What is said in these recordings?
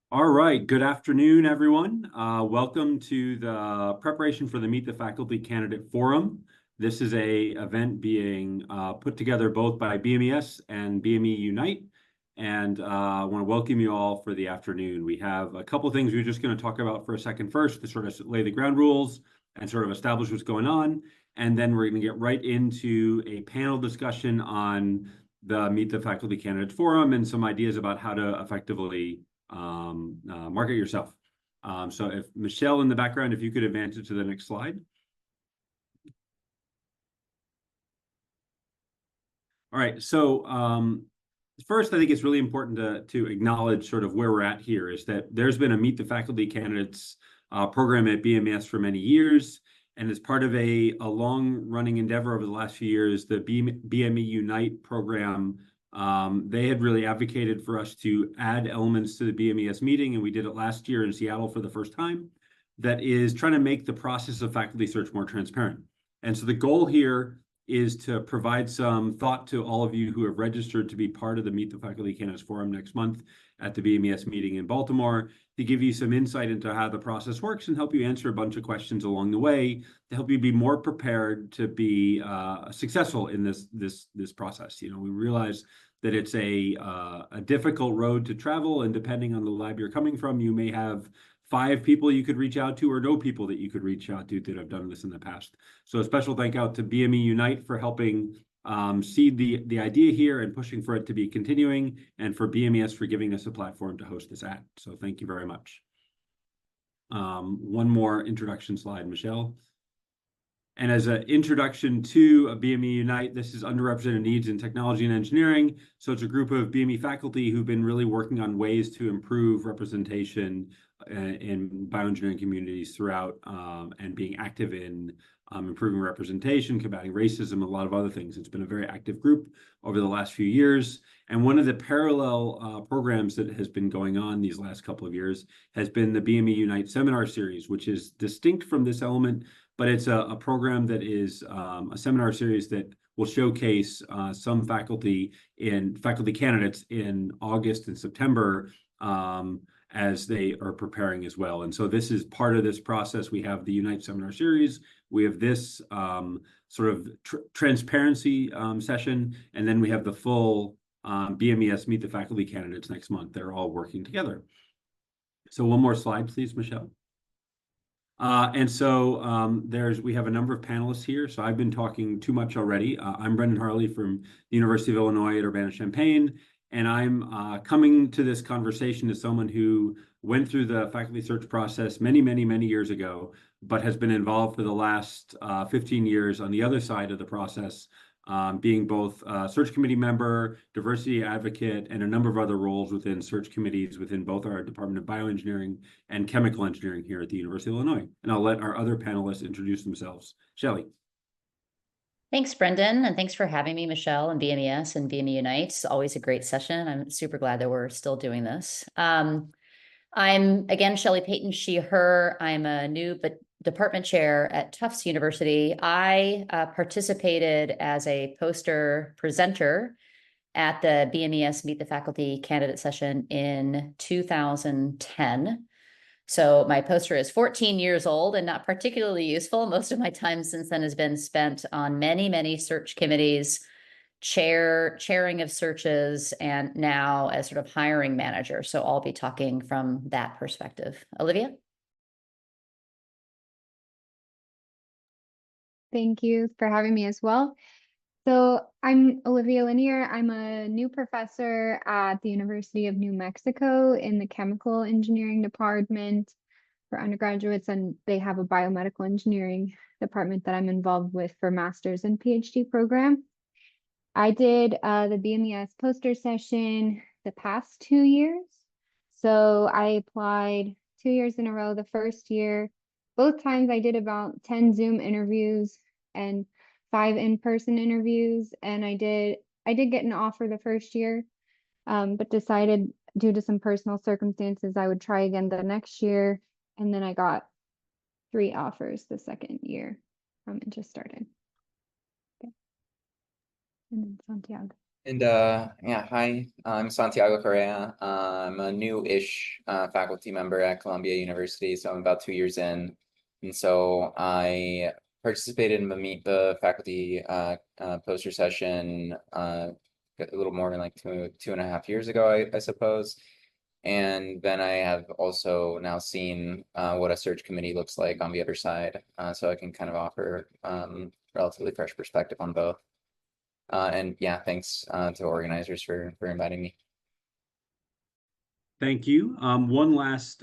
All right, good afternoon, everyone. Welcome to the preparation for the Meet the Faculty Candidate Forum. This is a event being put together both by BMES and BME Unite, and I want to welcome you all for the afternoon. We have a couple things we're just going to talk about for a second first to sort of lay the ground rules and sort of establish what's going on, and then we're going to get right into a panel discussion on the Meet the Faculty Candidate Forum and some ideas about how to effectively market yourself. So if Michelle in the background, if you could advance it to the next slide. All right, so first, I think it's really important to acknowledge sort of where we're at here is that there's been a Meet the Faculty Candidates program at BMS for many years. And as part of a long-running endeavor over the last few years, the BME Unite program, they had really advocated for us to add elements to the BMES meeting, and we did it last year in Seattle for the first time, that is trying to make the process of faculty search more transparent. And so the goal here is to provide some thought to all of you who have registered to be part of the Meet the Faculty Candidates Forum next month at the BMES meeting in Baltimore, to give you some insight into how the process works and help you answer a bunch of questions along the way to help you be more prepared to be successful in this process. You know, we realize that it's a difficult road to travel, and depending on the lab you're coming from, you may have 5 people you could reach out to or no people that you could reach out to that have done this in the past. So a special thank out to BME Unite for helping seed the idea here and pushing for it to be continuing, and for BMES for giving us a platform to host this at. So thank you very much. One more introduction slide, Michelle. And as an introduction to BME Unite, this is Underrepresented Needs in Technology and Engineering. So it's a group of BME faculty who've been really working on ways to improve representation in bioengineering communities throughout, and being active in improving representation, combating racism, a lot of other things. It's been a very active group over the last few years. And one of the parallel programs that has been going on these last couple of years has been the BME Unite Seminar Series, which is distinct from this element, but it's a program that is a seminar series that will showcase some faculty candidates in August and September as they are preparing as well. And so this is part of this process. We have the Unite Seminar Series. We have this sort of transparency session, and then we have the full BMES Meet the Faculty Candidates next month. They're all working together. So one more slide, please, Michelle. And so we have a number of panelists here. So I've been talking too much already. I'm Brendan Harley from the University of Illinois at Urbana-Champaign, and I'm coming to this conversation as someone who went through the faculty search process many, many, many years ago, but has been involved for the last 15 years on the other side of the process, being both a search committee member, diversity advocate, and a number of other roles within search committees within both our Department of Bioengineering and Chemical Engineering here at the University of Illinois. And I'll let our other panelists introduce themselves. Shelley. Thanks, Brendan, and thanks for having me, Michelle, and BMES and BME Unite. It's always a great session. I'm super glad that we're still doing this. I'm, again, Shelley Payton, she, her. I'm a new department chair at Tufts University. I participated as a poster presenter at the BMES Meet the Faculty Candidate session in 2010. So my poster is 14 years old and not particularly useful. Most of my time since then has been spent on many, many search committees, chairing of searches, and now as sort of hiring manager. So I'll be talking from that perspective. Olivia? Thank you for having me as well. So I'm Olivia Lanier. I'm a new professor at the University of New Mexico in the Chemical Engineering Department for undergraduates, and they have a biomedical engineering department that I'm involved with for master's and PhD program. I did the BMES poster session the past 2 years. So I applied 2 years in a row. The first year, both times I did about 10 Zoom interviews and 5 in-person interviews, and I did get an offer the first year, but decided due to some personal circumstances I would try again the next year, and then I got 3 offers the second year. It just started. Okay. And then Santiago. And yeah, hi, I'm Santiago Correa. I'm a new-ish faculty member at Columbia University, so I'm about 2 years in. And so I participated in the faculty poster session a little more than like 2.5 years ago, I suppose. And then I have also now seen what a search committee looks like on the other side, so I can kind of offer relatively fresh perspective on both. And yeah, thanks to organizers for inviting me. Thank you. One last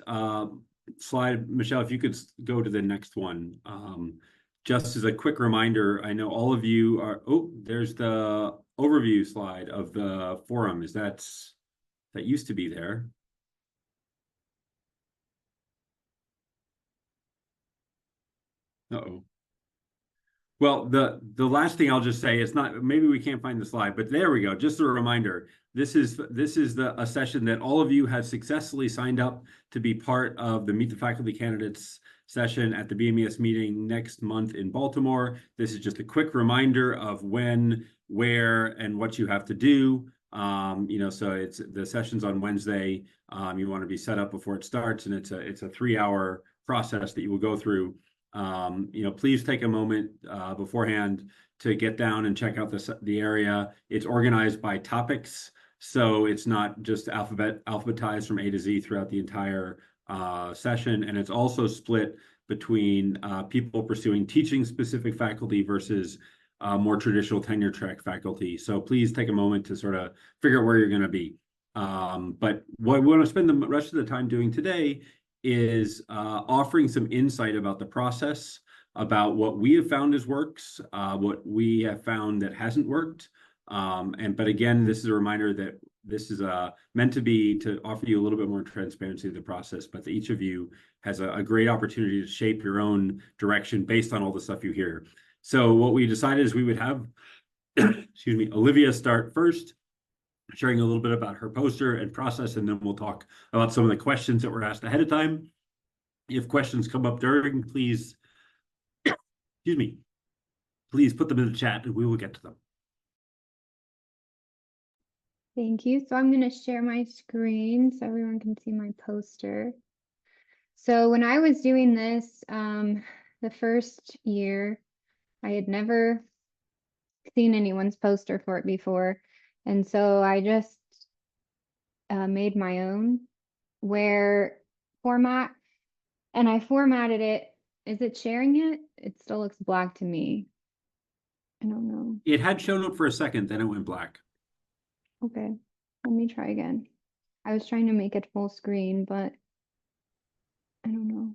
slide, Michelle, if you could go to the next one. Just as a quick reminder, I know all of you are, oh, there's the overview slide of the forum. That used to be there. Uh-oh. Well, the last thing I'll just say, it's not, maybe we can't find the slide, but there we go. Just a reminder, this is a session that all of you have successfully signed up to be part of the Meet the Faculty Candidates session at the BMES meeting next month in Baltimore. This is just a quick reminder of when, where, and what you have to do. So it's the session's on Wednesday. You want to be set up before it starts, and it's a 3-hour process that you will go through. Please take a moment beforehand to get down and check out the area. It's organized by topics, so it's not just alphabetized from A to Z throughout the entire session, and it's also split between people pursuing teaching specific faculty versus more traditional tenure track faculty. So please take a moment to sort of figure out where you're going to be. But what we want to spend the rest of the time doing today is offering some insight about the process, about what we have found as works, what we have found that hasn't worked. But again, this is a reminder that this is meant to offer you a little bit more transparency of the process, but that each of you has a great opportunity to shape your own direction based on all the stuff you hear. So what we decided is we would have, excuse me, Olivia start first, sharing a little bit about her poster and process, and then we'll talk about some of the questions that were asked ahead of time. If questions come up during, please, excuse me, please put them in the chat and we will get to them. Thank you. So I'm going to share my screen so everyone can see my poster. So when I was doing this, the first year, I had never seen anyone's poster for it before. And so I just made my own format, and I formatted it. Is it sharing it? It still looks black to me. I don't know. It had shown up for a second, then it went black. Okay, let me try again. I was trying to make it full screen, but I don't know.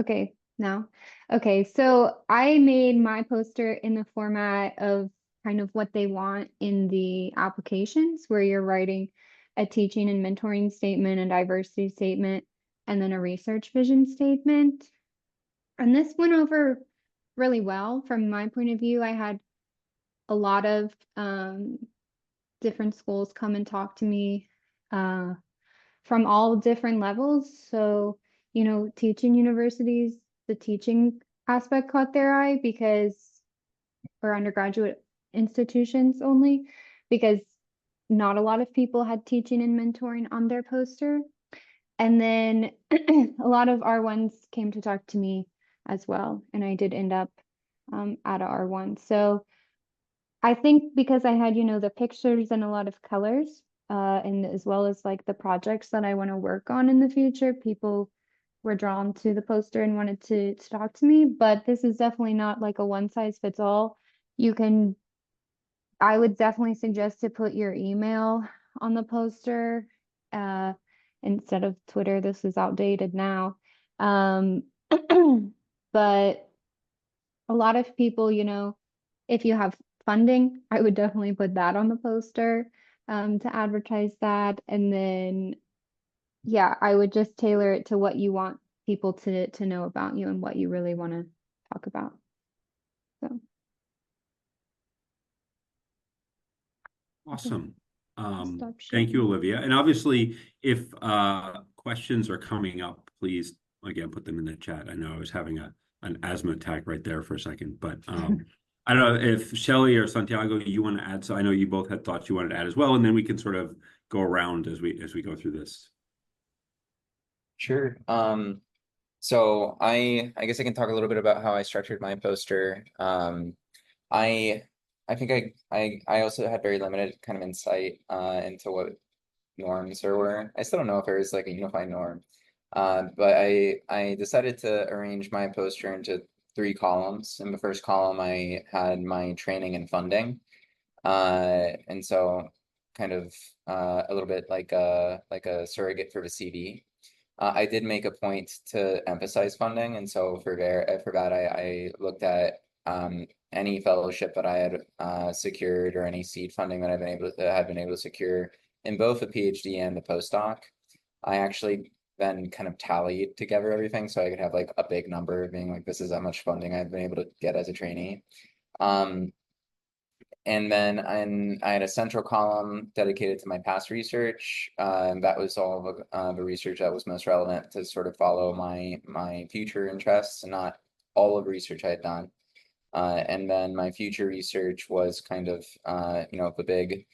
Okay, now. Okay, so I made my poster in the format of kind of what they want in the applications, where you're writing a teaching and mentoring statement, a diversity statement, and then a research vision statement. And this went over really well from my point of view. I had a lot of different schools come and talk to me from all different levels. So, teaching universities, the teaching aspect caught their eye for undergraduate institutions only, because not a lot of people had teaching and mentoring on their poster. And then a lot of R1s came to talk to me as well. And I did end up at a R1. So I think because I had, the pictures and a lot of colors, and as well as like the projects that I want to work on in the future, people were drawn to the poster and wanted to talk to me. But this is definitely not like a one size fits all. I would definitely suggest to put your email on the poster instead of Twitter. This is outdated now. But a lot of people, if you have funding, I would definitely put that on the poster to advertise that. And then, yeah, I would just tailor it to what you want people to know about you and what you really want to talk about. So. Awesome. Stop Thank you, sharing. Olivia. And obviously, if questions are coming up, please, again, put them in the chat. I know I was having an asthma attack right there for a second, but I don't know if Shelley or Santiago, you want to add. So I know you both had thoughts you wanted to add as well, and then we can sort of go around as we go through this. Sure. So I guess I can talk a little bit about how I structured my poster. I I think I also had very limited kind of insight into what norms there were. I still don't know if there is like a unified norm. But I decided to arrange my poster into three columns. In the first column, I had my training and funding. And so kind of a little bit like a surrogate for the CV. I did make a point to emphasize funding, and so for that I looked at any fellowship that I had secured or any seed funding that I've been able to secure in both the PhD and the postdoc. I actually then kind of tallied together everything so I could have like a big number being like this is how much funding I've been able to get as a trainee. And then I had a central column dedicated to my past research. And that was all of the research that was most relevant to sort of follow my future interests and not all of the research I had done. And then my future research was kind of, the big,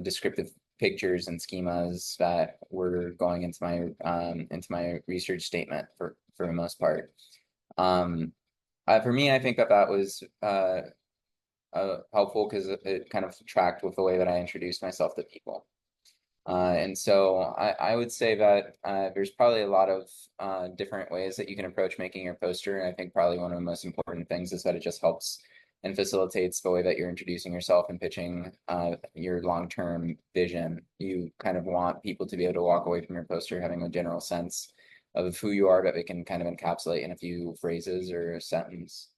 descriptive pictures and schemas that were going into my research statement for the most part. For me, I think that was helpful because it kind of tracked with the way that I introduced myself to people. And so I would say that there's probably a lot of different ways that you can approach making your poster. And I think probably one of the most important things is that it just helps and facilitates the way that you're introducing yourself and pitching your long-term vision. You kind of want people to be able to walk away from your poster having a general sense of who you are that they can kind of encapsulate in a few phrases or a sentence.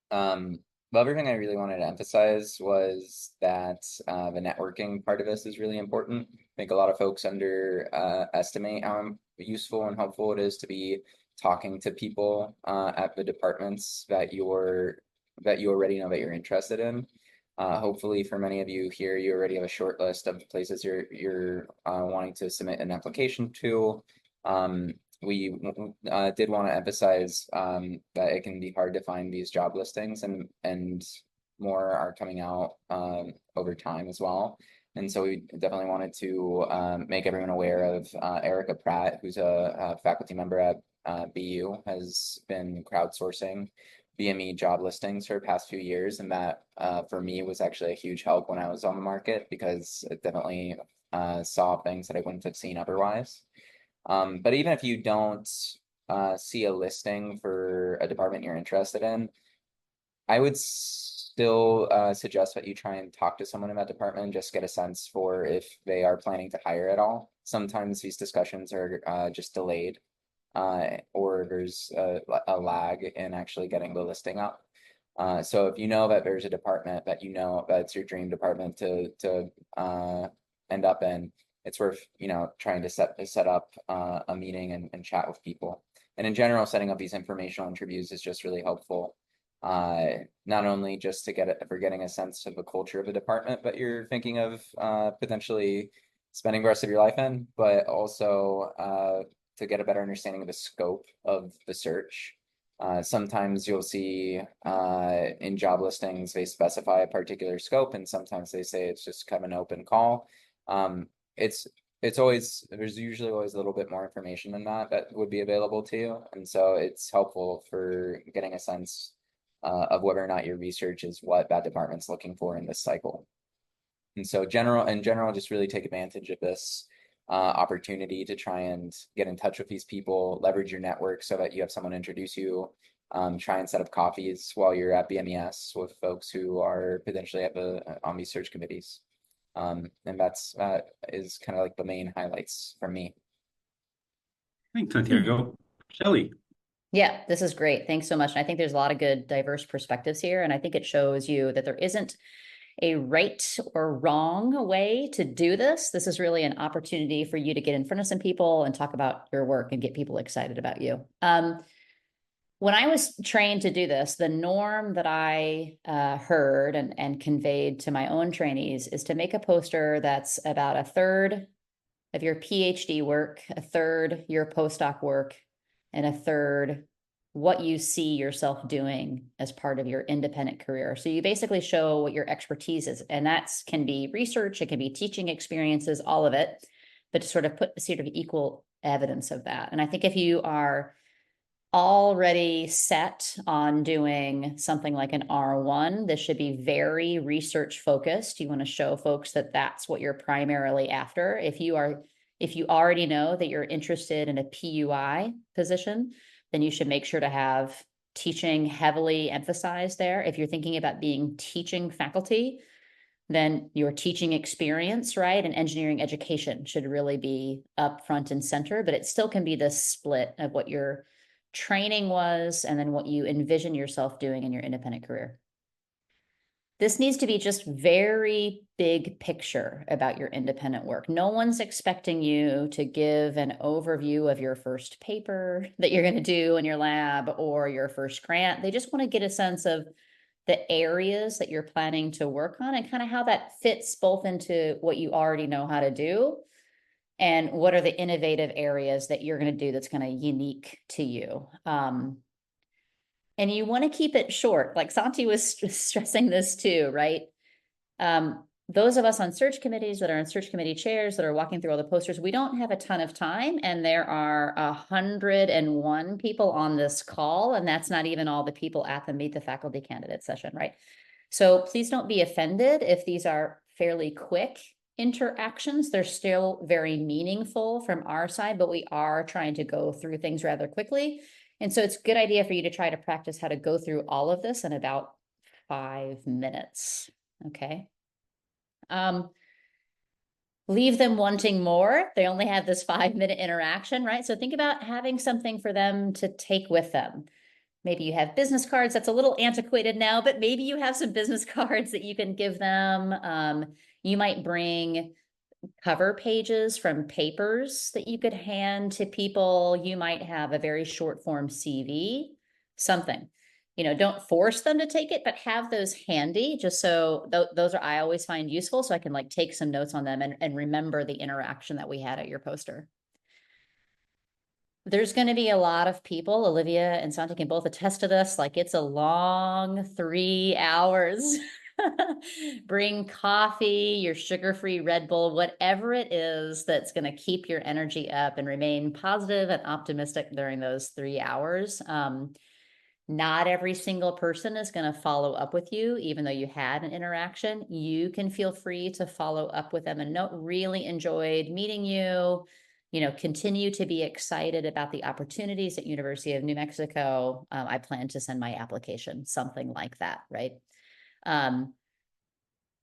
The other thing I really wanted to emphasize was that the networking part of this is really important. I think a lot of folks underestimate how useful and helpful it is to be talking to people at the departments that you already know that you're interested in. Hopefully for many of you here, you already have a short list of places you're wanting to submit an application to. We did want to emphasize that it can be hard to find these job listings, and more are coming out over time as well. And so we definitely wanted to make everyone aware of Erica Pratt, who's a faculty member at BU, has been crowdsourcing BME job listings for the past few years, and that for me was actually a huge help when I was on the market because it definitely saw things that I wouldn't have seen otherwise. But even if you don't see a listing for a department you're interested in, I would still suggest that you try and talk to someone in that department and just get a sense for if they are planning to hire at all. Sometimes these discussions are just delayed or there's a lag in actually getting the listing up. So if you know that there's a department that you know that's your dream department to end up in, it's worth trying to set up a meeting and chat with people. And in general, setting up these informational interviews is just really helpful. Not only just to for getting a sense of the culture of the department that you're thinking of potentially spending the rest of your life in, but also to get a better understanding of the scope of the search. Sometimes you'll see in job listings, they specify a particular scope, and sometimes they say it's just kind of an open call. It's always, there's usually always a little bit more information than that would be available to you. And so it's helpful for getting a sense of whether or not your research is what that department's looking for in this cycle. And so in general, just really take advantage of this opportunity to try and get in touch with these people, leverage your network so that you have someone introduce you, try and set up coffees while you're at BMES with folks who are potentially on these search committees. And that is kind of like the main highlights for me. Thanks, Santiago. Shelley. Yeah, this is great. Thanks so much. And I think there's a lot of good diverse perspectives here. And I think it shows you that there isn't a right or wrong way to do this. This is really an opportunity for you to get in front of some people and talk about your work and get people excited about you. When I was trained to do this, the norm that I heard and conveyed to my own trainees is to make a poster that's about a third of your PhD work, a third your postdoc work, and a third what you see yourself doing as part of your independent career. So you basically show what your expertise is, and that's can be research, it can be teaching experiences, all of it, but to sort of put sort of equal evidence of that. And I think if you are already set on doing something like an R1, this should be very research focused. You want to show folks that that's what you're primarily after. If you already know that you're interested in a PUI position, then you should make sure to have teaching heavily emphasized there. If you're thinking about being teaching faculty, then your teaching experience, right, and engineering education should really be up front and center, but it still can be this split of what your training was and then what you envision yourself doing in your independent career. This needs to be just very big picture about your independent work. No one's expecting you to give an overview of your first paper that you're going to do in your lab or your first grant. They just want to get a sense of the areas that you're planning to work on and kind of how that fits both into what you already know how to do and what are the innovative areas that you're going to do that's kind of unique to you. And you want to keep it short. Like Santi was stressing this too, right? Those of us on search committees that are in search committee chairs that are walking through all the posters, we don't have a ton of time, and there are 101 people on this call, and that's not even all the people at the Meet the Faculty Candidate session, right? So please don't be offended if these are fairly quick interactions. They're still very meaningful from our side, but we are trying to go through things rather quickly. And so it's a good idea for you to try to practice how to go through all of this in about 5 minutes, okay? Leave them wanting more. They only have this 5-minute interaction, right? So think about having something for them to take with them. Maybe you have business cards. That's a little antiquated now, but maybe you have some business cards that you can give them. You might bring cover pages from papers that you could hand to people. You might have a very short form CV, something. You know, don't force them to take it, but have those handy just so those are I always find useful, so I can like take some notes on them and remember the interaction that we had at your poster. There's going to be a lot of people. Olivia and Santi can both attest to this. Like it's a long 3 hours. Bring coffee, your sugar-free Red Bull, whatever it is that's going to keep your energy up and remain positive and optimistic during those 3 hours. Not every single person is going to follow up with you, even though you had an interaction. You can feel free to follow up with them and really enjoyed meeting you. You know, continue to be excited about the opportunities at University of New Mexico. I plan to send my application, something like that, right? And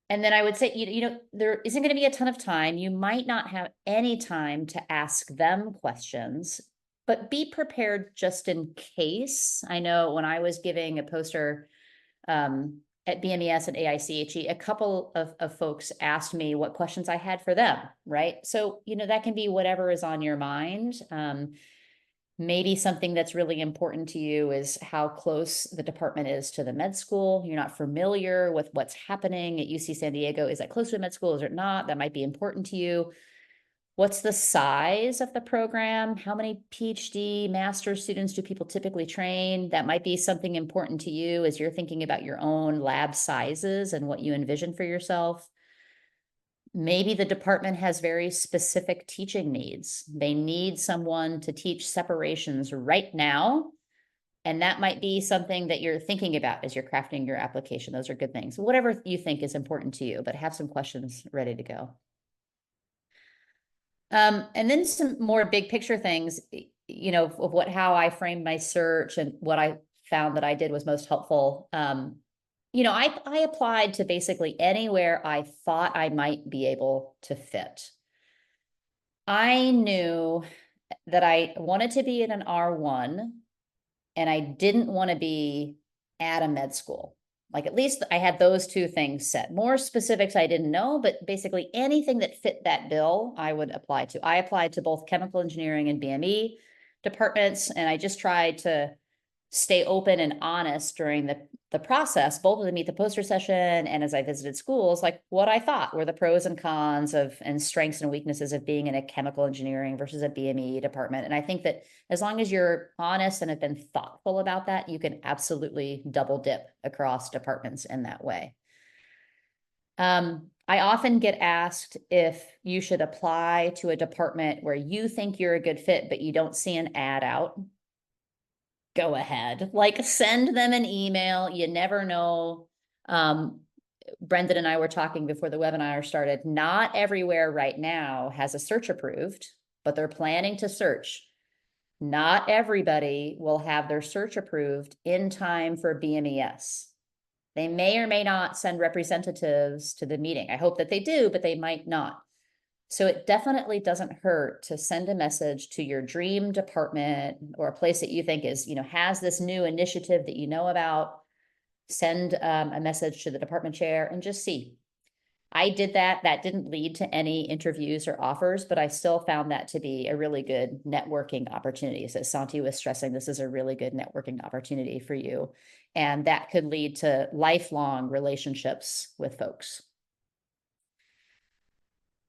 then I would say, you know, there isn't going to be a ton of time. You might not have any time to ask them questions, but be prepared just in case. I know when I was giving a poster at BMES and AICHE, a couple of folks asked me what questions I had for them, right? So, you know, that can be whatever is on your mind. Maybe something that's really important to you is how close the department is to the med school. You're not familiar with what's happening at UC San Diego. Is that close to the med school? Is it not? That might be important to you. What's the size of the program? How many PhD master's students do people typically train? That might be something important to you as you're thinking about your own lab sizes and what you envision for yourself. Maybe the department has very specific teaching needs. They need someone to teach separations right now. And that might be something that you're thinking about as you're crafting your application. Those are good things. Whatever you think is important to you, but have some questions ready to go. And then some more big picture things, you know, of how I framed my search and what I found that I did was most helpful. You know, I applied to basically anywhere I thought I might be able to fit. I knew that I wanted to be in an R1 and I didn't want to be at a med school. Like at least I had those two things set. More specifics I didn't know, but basically anything that fit that bill, I would apply to. I applied to both chemical engineering and BME departments, and I just tried to stay open and honest during the the process, both of the Meet the Poster session and as I visited schools, like what I thought were the pros and cons of and strengths and weaknesses of being in a chemical engineering versus a BME department. And I think that as long as you're honest and have been thoughtful about that, you can absolutely double dip across departments in that way. I often get asked if you should apply to a department where you think you're a good fit, but you don't see an ad out. Go ahead, like send them an email. You never know. Brendan and I were talking before the webinar started. Not everywhere right now has a search approved, but they're planning to search. Not everybody will have their search approved in time for BMES. They may or may not send representatives to the meeting. I hope that they do, but they might not. So it definitely doesn't hurt to send a message to your dream department or a place that you think is, has this new initiative that you know about. Send a message to the department chair and just see. I did that. That didn't lead to any interviews or offers, but I still found that to be a really good networking opportunity. So Santi was stressing, this is a really good networking opportunity for you. And that could lead to lifelong relationships with folks.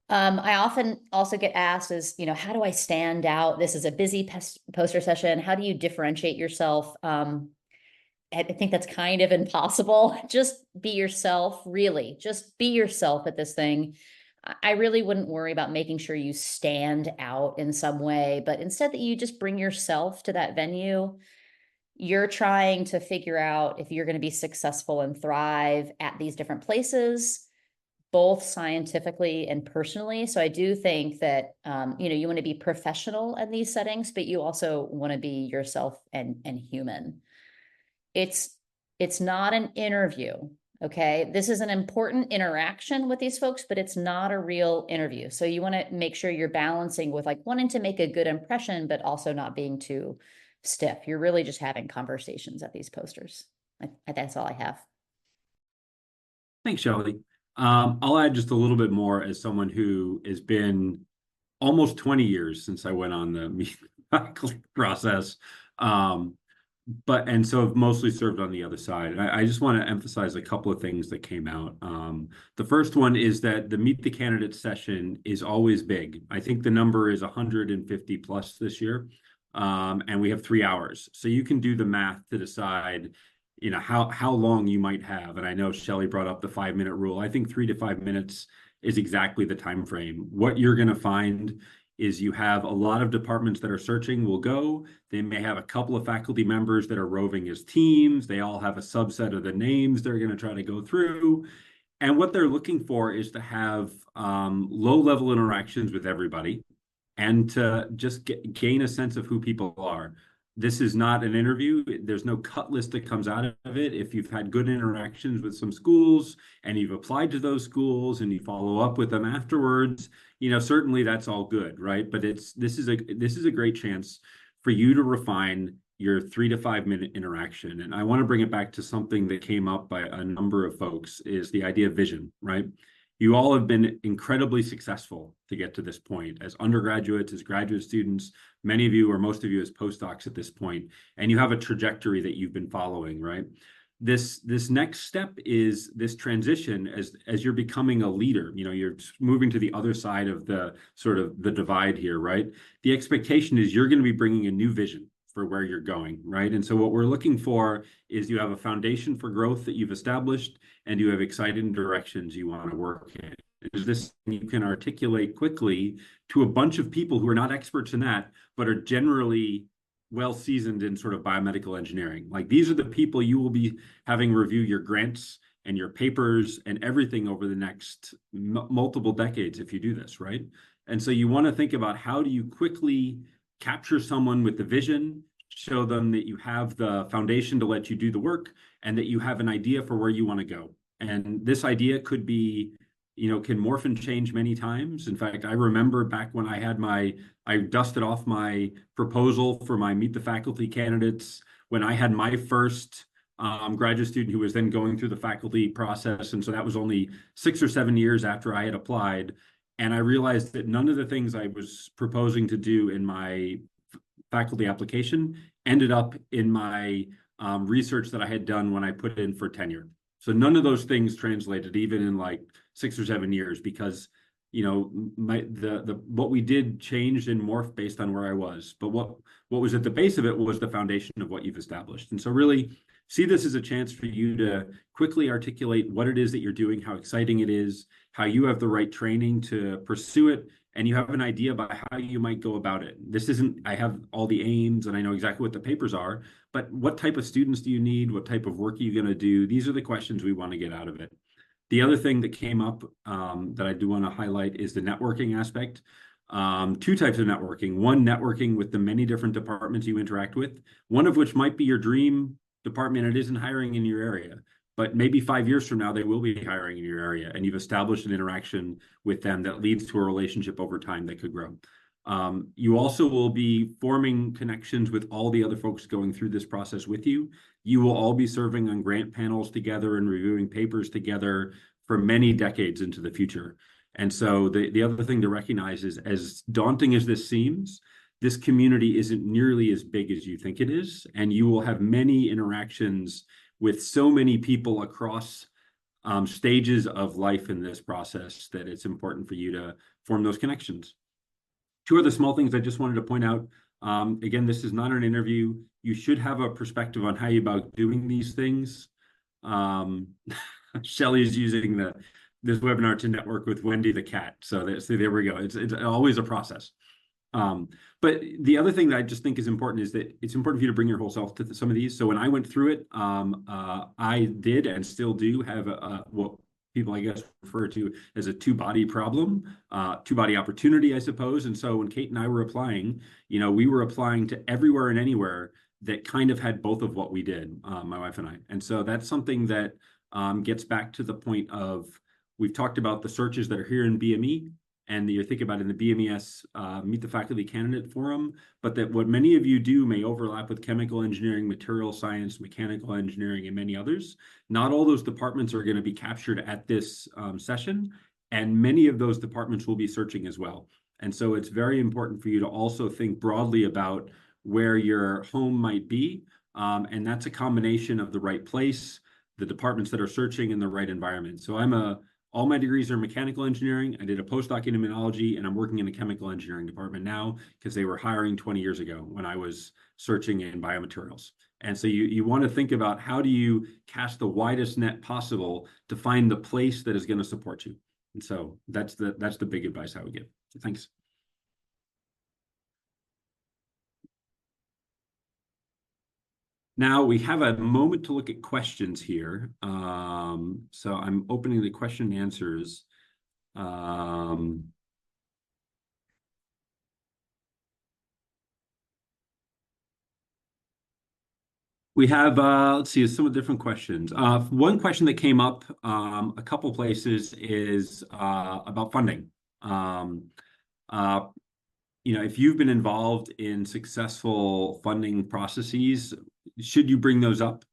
I often also get asked is, how do I stand out? This is a busy poster session. How do you differentiate yourself? I think that's kind of impossible. Just be yourself, really. Just be yourself at this thing. I really wouldn't worry about making sure you stand out in some way, but instead that you just bring yourself to that venue. You're trying to figure out if you're going to be successful and thrive at these different places, both scientifically and personally. So I do think that, you want to be professional in these settings, but you also want to be yourself and human. It's not an interview. Okay. This is an important interaction with these folks, but it's not a real interview. So you want to make sure you're balancing with like wanting to make a good impression, but also not being too stiff. You're really just having conversations at these posters. That's all I have. Thanks, Shelley. I'll add just a little bit more as someone who has been almost 20 years since I went on the faculty process. And so I've mostly served on the other side. And I just want to emphasize a couple of things that came out. The first one is that the Meet the Candidates session is always big. I think the number is 150 plus this year. And we have 3 hours. So you can do the math to decide how long you might have. And I know Shelley brought up the 5-minute rule. I think 3 to 5 minutes is exactly the time frame. What you're going to find is you have a lot of departments that are searching will go. They may have a couple of faculty members that are roving as teams. They all have a subset of the names they're going to try to go through. And what they're looking for is to have low-level interactions with everybody and to just gain a sense of who people are. This is not an interview. There's no cut list that comes out of it. If you've had good interactions with some schools and you've applied to those schools and you follow up with them afterwards, certainly that's all good, right? But this is a great chance for you to refine your 3 to 5 minute interaction. And I want to bring it back to something that came up by a number of folks is the idea of vision, right? You all have been incredibly successful to get to this point as undergraduates, as graduate students, many of you or most of you as postdocs at this point, and you have a trajectory that you've been following, right? This next step is this transition as you're becoming a leader, you're moving to the other side of the sort of the divide here, right? The expectation is you're going to be bringing a new vision for where you're going, right? And so what we're looking for is you have a foundation for growth that you've established and you have exciting directions you want to work in. Is this you can articulate quickly to a bunch of people who are not experts in that, but are generally well seasoned in sort of biomedical engineering. Like these are the people you will be having review your grants and your papers and everything over the next multiple decades if you do this, right? And so you want to think about how do you quickly capture someone with the vision, show them that you have the foundation to let you do the work and that you have an idea for where you want to go. And this idea could be, can morph and change many times. In fact, I remember back when I dusted off my proposal for my Meet the Faculty candidates when I had my first graduate student who was then going through the faculty process. And so that was only 6 or 7 years after I had applied. And I realized that none of the things I was proposing to do in my faculty application ended up in my research that I had done when I put in for tenure. So none of those things translated even in like 6 or 7 years, because what we did changed and morphed based on where I was. But what was at the base of it was the foundation of what you've established. And so really see this as a chance for you to quickly articulate what it is that you're doing, how exciting it is, how you have the right training to pursue it, and you have an idea about how you might go about it. This isn't, I have all the aims and I know exactly what the papers are, but what type of students do you need? What type of work are you going to do? These are the questions we want to get out of it. The other thing that came up that I do want to highlight is the networking aspect. 2 types of networking. One, networking with the many different departments you interact with, one of which might be your dream department. It isn't hiring in your area, but maybe 5 years from now, they will be hiring in your area, and you've established an interaction with them that leads to a relationship over time that could grow. You also will be forming connections with all the other folks going through this process with you. You will all be serving on grant panels together and reviewing papers together for many decades into the future. And so the other thing to recognize is, as daunting as this seems, this community isn't nearly as big as you think it is, and you will have many interactions with so many people across stages of life in this process that it's important for you to form those connections. 2 other small things I just wanted to point out. Again, this is not an interview. You should have a perspective on how you about doing these things. Shelley is using this webinar to network with Wendy the cat. So there we go. It's always a process. But the other thing that I just think is important is that it's important for you to bring your whole self to some of these. So when I went through it, I did and still do have what people, I guess, refer to as a 2-body problem, 2-body opportunity, I suppose. And so when Kate and I were applying, we were applying to everywhere and anywhere that kind of had both of what we did, my wife and I. And so that's something that gets back to the point of, we've talked about the searches that are here in BME, and that you're thinking about in the BMES Meet the Faculty Candidate Forum, but that what many of you do may overlap with chemical engineering, material science, mechanical engineering, and many others. Not all those departments are going to be captured at this session, and many of those departments will be searching as well. And so it's very important for you to also think broadly about where your home might be, and that's a combination of the right place, the departments that are searching, and the right environment. So all my degrees are mechanical engineering. I did a postdoc in immunology, and I'm working in a chemical engineering department now because they were hiring 20 years ago when I was searching in biomaterials. And so you want to think about, how do you cast the widest net possible to find the place that is going to support you. And so that's the big advice I would give. So thanks. Now we have a moment to look at questions here. So I'm opening the question and answers. We have, let's see, some of the different questions. One question that came up a couple places is about funding. If you've been involved in successful funding processes, should you bring those up?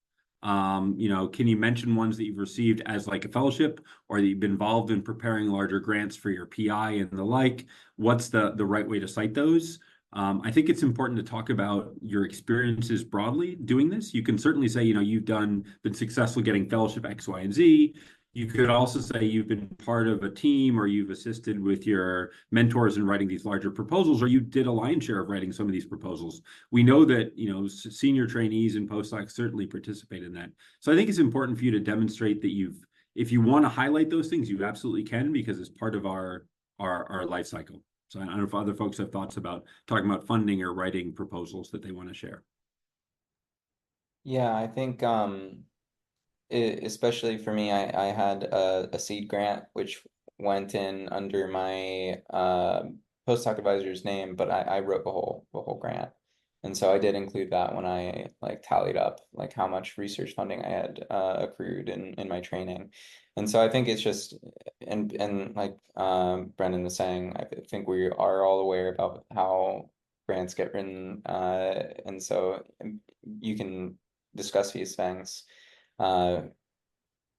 Can you mention ones that you've received as like a fellowship, or that you've been involved in preparing larger grants for your PI and the like? What's the right way to cite those? I think it's important to talk about your experiences broadly doing this. You can certainly say, you've been successful getting fellowship X, Y, and Z. You could also say you've been part of a team, or you've assisted with your mentors in writing these larger proposals, or you did a lion's share of writing some of these proposals. We know that, senior trainees and postdocs certainly participate in that. So I think it's important for you to demonstrate that if you want to highlight those things, you absolutely can, because it's part of our life cycle. So I don't know if other folks have thoughts about talking about funding or writing proposals that they want to share. Yeah, I think especially for me, I had a seed grant which went in under my postdoc advisor's name, but I wrote the whole grant, and so I did include that when I tallied up how much research funding I had accrued in my training. And so I think it's just, and like Brendan was saying, I think we are all aware about how grants get written, and so you can discuss these things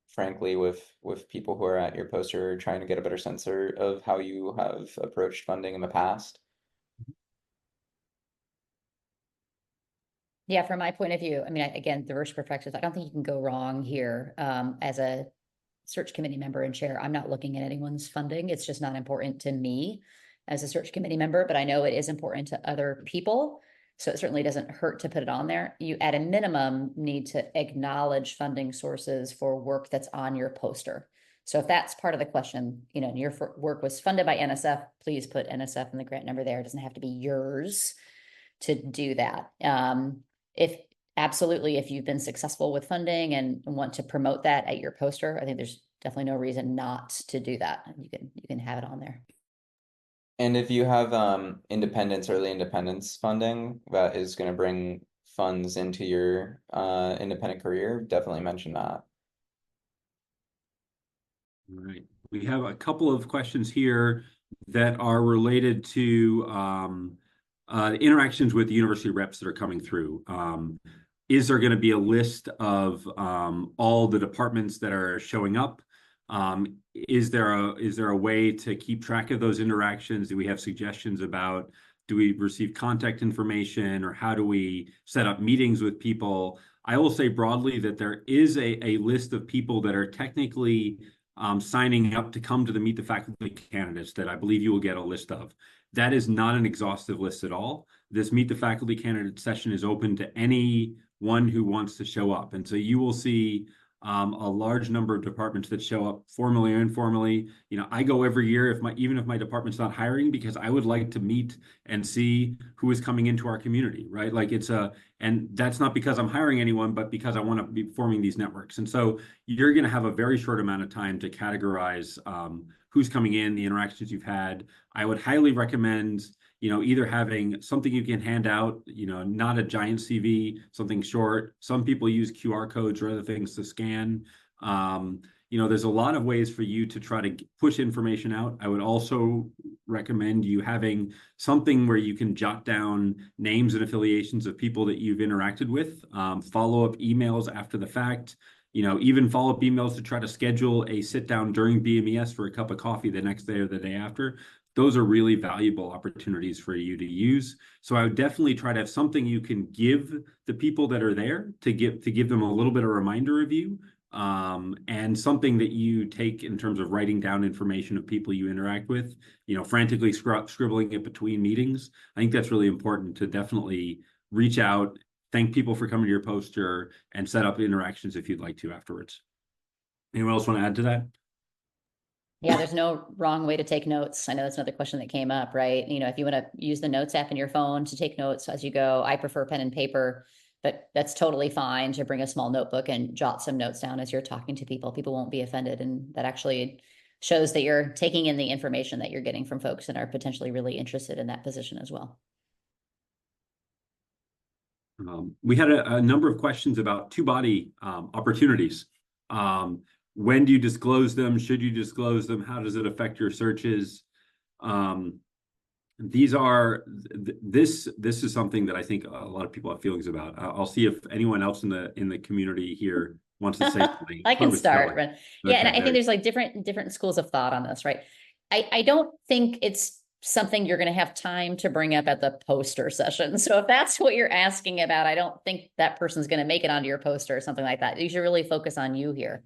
frankly with people who are at your poster, trying to get a better sense of how you have approached funding in the past. Yeah, from my point of view, I mean, again, diverse perspectives, I don't think you can go wrong here. As a search committee member and chair, I'm not looking at anyone's funding. It's just not important to me as a search committee member, but I know it is important to other people. So it certainly doesn't hurt to put it on there. You, at a minimum, need to acknowledge funding sources for work that's on your poster. So if that's part of the question, you know, your work was funded by NSF, please put NSF in the grant number there. It doesn't have to be yours to do that. If absolutely, if you've been successful with funding and want to promote that at your poster, I think there's definitely no reason not to do that. You can have it on there. And if you have early independence funding that is going to bring funds into your independent career, definitely mention that. All right. We have a couple of questions here that are related to interactions with the university reps that are coming through. Is there going to be a list of all the departments that are showing up? Is there a way to keep track of those interactions? Do we have suggestions about, do we receive contact information, or how do we set up meetings with people? I will say broadly that there is a list of people that are technically signing up to come to the Meet the Faculty candidates that I believe you will get a list of. That is not an exhaustive list at all. This Meet the Faculty candidate session is open to anyone who wants to show up. And so you will see a large number of departments that show up formally or informally. You know, I go every year even if my department's not hiring, because I would like to meet and see who is coming into our community, right? Like and that's not because I'm hiring anyone, but because I want to be forming these networks. And so you're going to have a very short amount of time to categorize who's coming in, the interactions you've had. I would highly recommend, you know, either having something you can hand out, you know, not a giant CV, something short. Some people use QR codes or other things to scan. You know, there's a lot of ways for you to try to push information out. I would also recommend you having something where you can jot down names and affiliations of people that you've interacted with, follow-up emails after the fact, you know, even follow-up emails to try to schedule a sit down during BMES for a cup of coffee the next day or the day after. Those are really valuable opportunities for you to use. So I would definitely try to have something you can give the people that are there to give them a little bit of a reminder of you, and something that you take in terms of writing down information of people you interact with, you know, frantically scribbling it between meetings. I think that's really important to definitely reach out, thank people for coming to your poster, and set up interactions if you'd like to afterwards. Anyone else want to add to that? Yeah, there's no wrong way to take notes. I know that's another question that came up, right? You know, if you want to use the notes app in your phone to take notes as you go, I prefer pen and paper, but that's totally fine to bring a small notebook and jot some notes down as you're talking to people. People won't be offended. And that actually shows that you're taking in the information that you're getting from folks and are potentially really interested in that position as well. We had a number of questions about two-body opportunities. When do you disclose them? Should you disclose them? How does it affect your searches? This is something that I think a lot of people have feelings about. I'll see if anyone else in the community here wants to say something. I can start. Okay, yeah, and I think there's like different schools of thought on this, right? I don't think it's something you're going to have time to bring up at the poster session. So if that's what you're asking about, I don't think that person's going to make it onto your poster or something like that. You should really focus on you here.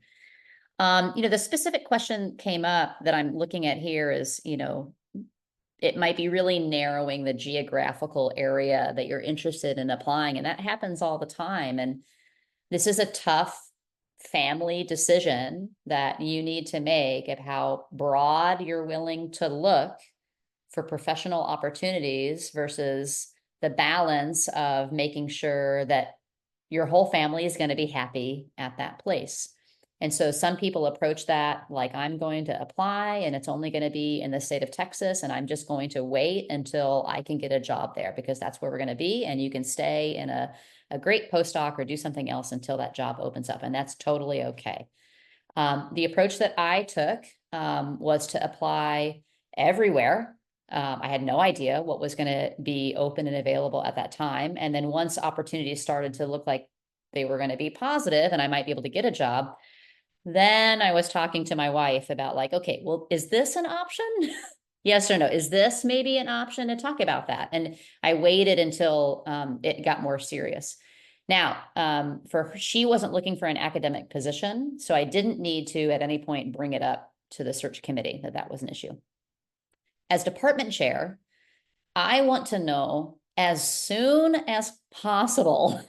You know, the specific question came up that I'm looking at here is, you know, it might be really narrowing the geographical area that you're interested in applying. And that happens all the time. And this is a tough family decision that you need to make of how broad you're willing to look for professional opportunities versus the balance of making sure that your whole family is going to be happy at that place. And so some people approach that like, I'm going to apply and it's only going to be in the state of Texas, and I'm just going to wait until I can get a job there because that's where we're going to be. And you can stay in a great postdoc or do something else until that job opens up. And that's totally okay. The approach that I took was to apply everywhere. I had no idea what was going to be open and available at that time. And then once opportunities started to look like they were going to be positive and I might be able to get a job, then I was talking to my wife about like, okay, well, is this an option? Yes or no? Is this maybe an option to talk about that? And I waited until it got more serious. Now, she wasn't looking for an academic position, so I didn't need to at any point bring it up to the search committee that was an issue. As department chair, I want to know as soon as possible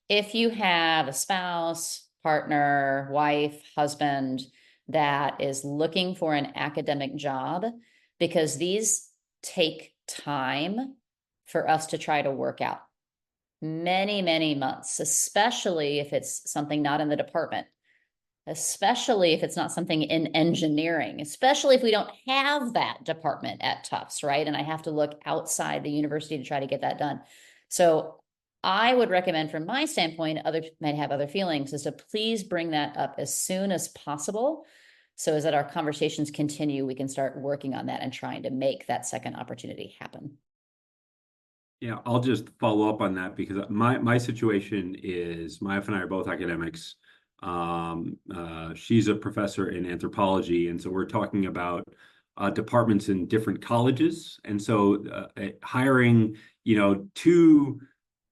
if you have a spouse, partner, wife, husband that is looking for an academic job, because these take time for us to try to work out. Many, many months, especially if it's something not in the department, especially if it's not something in engineering, especially if we don't have that department at Tufts, right? And I have to look outside the university to try to get that done. So I would recommend, from my standpoint, others might have other feelings, is to please bring that up as soon as possible, so as that our conversations continue, we can start working on that and trying to make that second opportunity happen. Yeah, I'll just follow up on that, because my situation is, my wife and I are both academics. She's a professor in anthropology, and so we're talking about departments in different colleges, and so hiring, two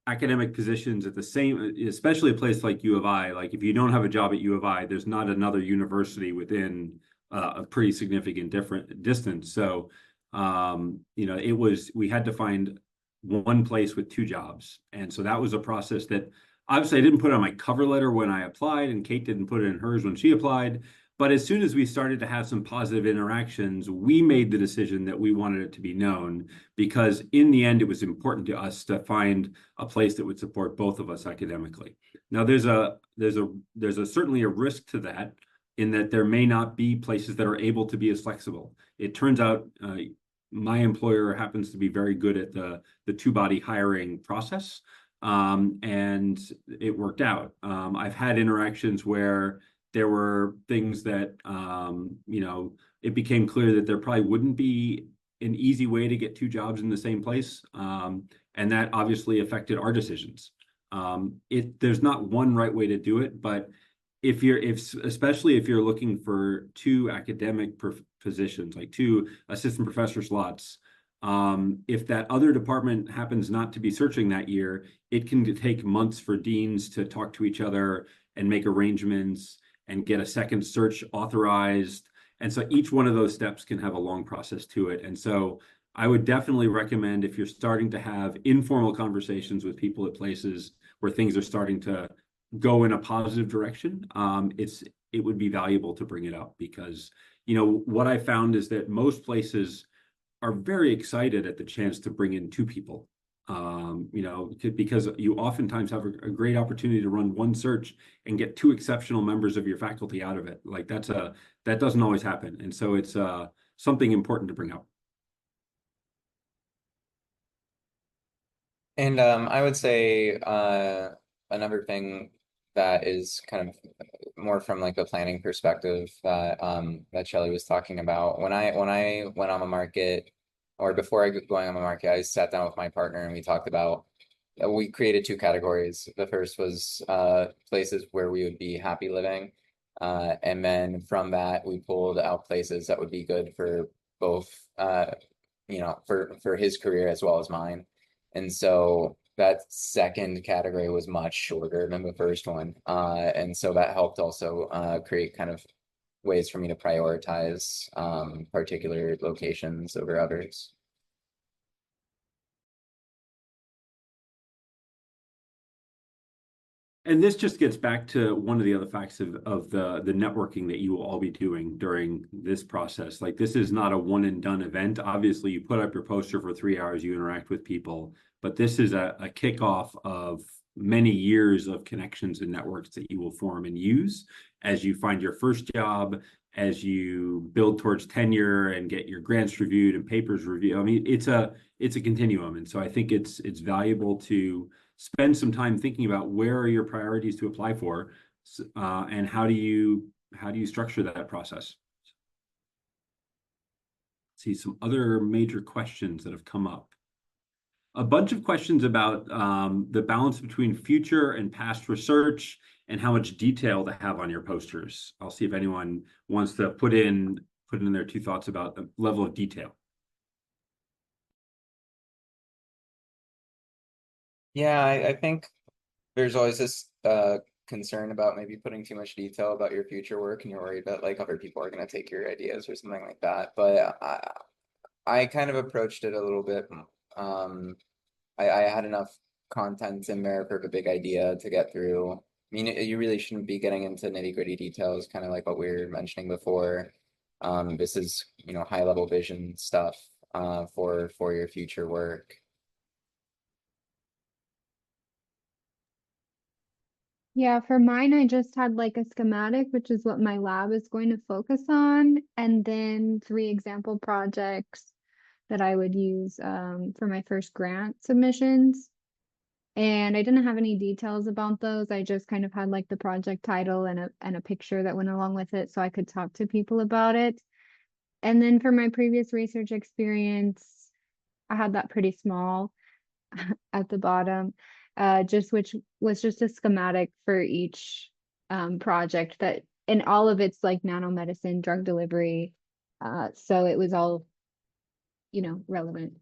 academic positions at the same, especially a place like U of I, like if you don't have a job at U of I, there's not another university within a pretty significant different distance. So we had to find one place with two jobs. And so that was a process that obviously I didn't put on my cover letter when I applied, and Kate didn't put it in hers when she applied. But as soon as we started to have some positive interactions, we made the decision that we wanted it to be known, because in the end, it was important to us to find a place that would support both of us academically. Now, there's certainly a risk to that, in that there may not be places that are able to be as flexible. It turns out my employer happens to be very good at the two-body hiring process, and it worked out. I've had interactions where there were things that, it became clear that there probably wouldn't be an easy way to get two jobs in the same place, and that obviously affected our decisions. There's not one right way to do it, but especially if you're looking for two academic positions, like two assistant professor slots, if that other department happens not to be searching that year, it can take months for deans to talk to each other and make arrangements and get a second search authorized. And so each one of those steps can have a long process to it. And so I would definitely recommend, if you're starting to have informal conversations with people at places where things are starting to go in a positive direction, it would be valuable to bring it up, because what I found is that most places are very excited at the chance to bring in two people, because you oftentimes have a great opportunity to run one search and get two exceptional members of your faculty out of it. Like that doesn't always happen, and so it's something important to bring up. And I would say another thing that is kind of more from like a planning perspective that Shelley was talking about. When I went on the market, or before going on the market, I sat down with my partner and we talked about, we created two categories. The first was places where we would be happy living. And then from that, we pulled out places that would be good for both, for his career as well as mine. And so that second category was much shorter than the first one. And so that helped also create kind of ways for me to prioritize particular locations over others. And this just gets back to one of the other facts of the networking that you will all be doing during this process. Like, this is not a one and done event. Obviously, you put up your poster for 3 hours, you interact with people, but this is a kickoff of many years of connections and networks that you will form and use as you find your first job, as you build towards tenure and get your grants reviewed and papers reviewed. I mean, it's a continuum. And so I think it's valuable to spend some time thinking about where are your priorities to apply for, and how do you structure that process. See some other major questions that have come up. A bunch of questions about the balance between future and past research and how much detail to have on your posters. I'll see if anyone wants to put in their 2 thoughts about the level of detail. Yeah, I think there's always this concern about maybe putting too much detail about your future work, and you're worried that like other people are going to take your ideas or something like that. But I kind of approached it a little bit. I had enough content in there for a big idea to get through. I mean, you really shouldn't be getting into nitty-gritty details, kind of like what we were mentioning before. This is, you know, high level vision stuff for your future work. Yeah, for mine, I just had like a schematic, which is what my lab is going to focus on, and then 3 example projects that I would use for my first grant submissions. And I didn't have any details about those. I just kind of had like the project title and a picture that went along with it so I could talk to people about it. And then for my previous research experience, I had that pretty small at the bottom, which was just a schematic for each project that, and all of it's like nanomedicine, drug delivery. So it was all, you know, relevant.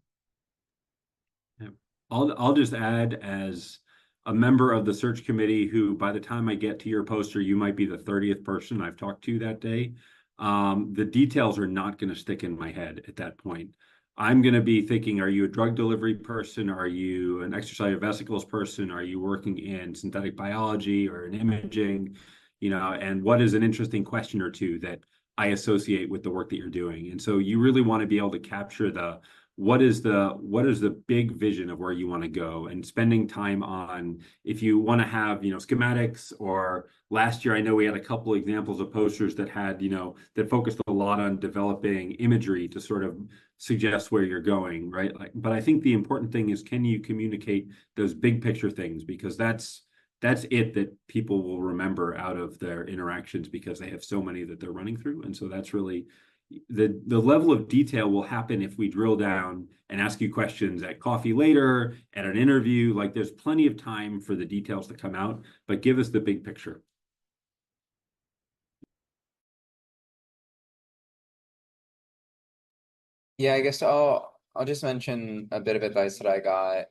I'll just add, as a member of the search committee who, by the time I get to your poster, you might be the 30th person I've talked to that day. The details are not going to stick in my head at that point. I'm going to be thinking, are you a drug delivery person? Are you an extracellular vesicles person? Are you working in synthetic biology or in imaging? You know, and what is an interesting question or two that I associate with the work that you're doing? And so you really want to be able to capture what is the big vision of where you want to go, and spending time on, if you want to have, you know, schematics, or last year I know we had a couple examples of posters that had, you know, that focused a lot on developing imagery to sort of suggest where you're going, right? Like, but I think the important thing is, can you communicate those big picture things, because that's it that people will remember out of their interactions, because they have so many that they're running through. And so that's really the level of detail will happen if we drill down and ask you questions at coffee later, at an interview. Like, there's plenty of time for the details to come out, but give us the big picture. Yeah, I guess I'll just mention a bit of advice that I got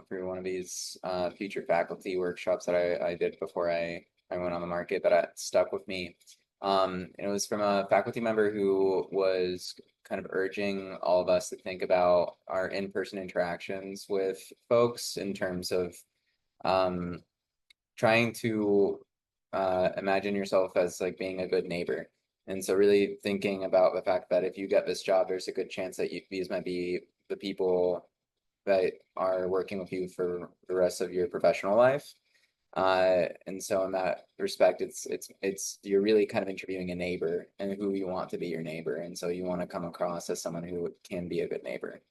through one of these future faculty workshops that I did before I went on the market, but it stuck with me. And it was from a faculty member who was kind of urging all of us to think about our in-person interactions with folks in terms of trying to imagine yourself as like being a good neighbor. And so really thinking about the fact that if you get this job, there's a good chance that these might be the people that are working with you for the rest of your professional life. And so in that respect, it's you're really kind of interviewing a neighbor and who you want to be your neighbor. And so you want to come across as someone who can be a good neighbor.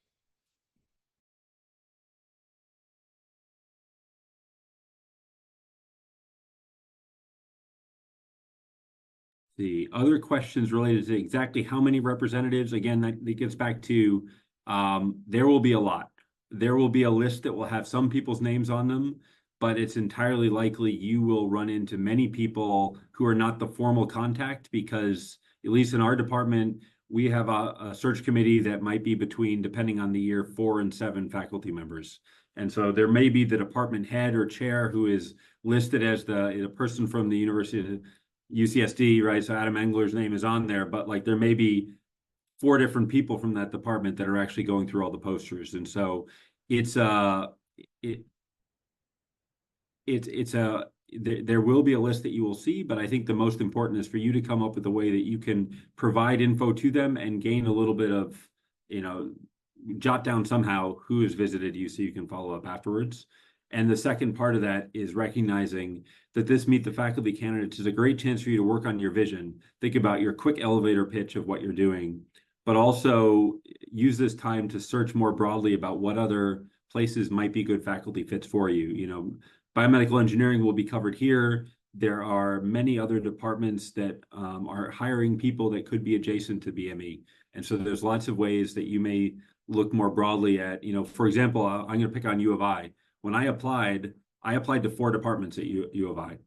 The other questions related to exactly how many representatives, again, that gets back to, there will be a lot. There will be a list that will have some people's names on them, but it's entirely likely you will run into many people who are not the formal contact, because at least in our department, we have a search committee that might be between, depending on the year, 4 and 7 faculty members. And so there may be the department head or chair who is listed as the person from the University of UCSD, right? So Adam Engler's name is on there, but like there may be 4 different people from that department that are actually going through all the posters. And so there will be a list that you will see, but I think the most important is for you to come up with a way that you can provide info to them and gain a little bit of, you know, jot down somehow who has visited you so you can follow up afterwards. And the second part of that is recognizing that this Meet the Faculty candidates is a great chance for you to work on your vision. Think about your quick elevator pitch of what you're doing, but also use this time to search more broadly about what other places might be good faculty fits for you. You know, biomedical engineering will be covered here. There are many other departments that are hiring people that could be adjacent to BME. And so there's lots of ways that you may look more broadly at, you know, for example, I'm going to pick on U of I. When I applied to 4 departments at U of I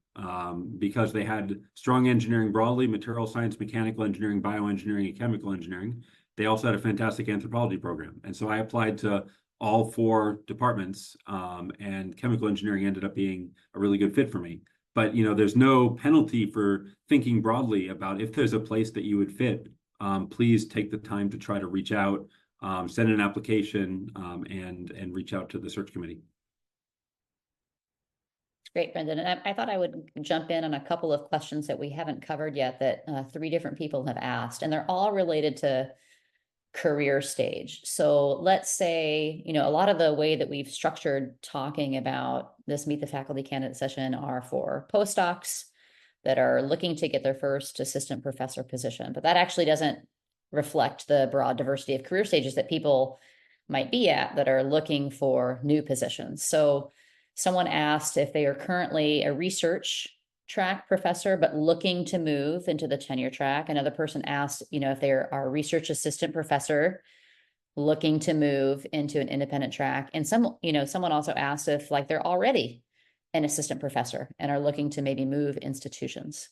because they had strong engineering broadly, material science, mechanical engineering, bioengineering, and chemical engineering. They also had a fantastic anthropology program. And so I applied to all 4 departments, and chemical engineering ended up being a really good fit for me. But, you know, there's no penalty for thinking broadly about if there's a place that you would fit. Please take the time to try to reach out, send an application, and reach out to the search committee. Great, Brendan. And I thought I would jump in on a couple of questions that we haven't covered yet that 3 different people have asked, and they're all related to career stage. So let's say, you know, a lot of the way that we've structured talking about this Meet the Faculty candidate session are for postdocs that are looking to get their first assistant professor position, but that actually doesn't reflect the broad diversity of career stages that people might be at that are looking for new positions. So someone asked if they are currently a research track professor, but looking to move into the tenure track. Another person asked, you know, if they are a research assistant professor looking to move into an independent track. And someone also asked if like they're already an assistant professor and are looking to maybe move institutions.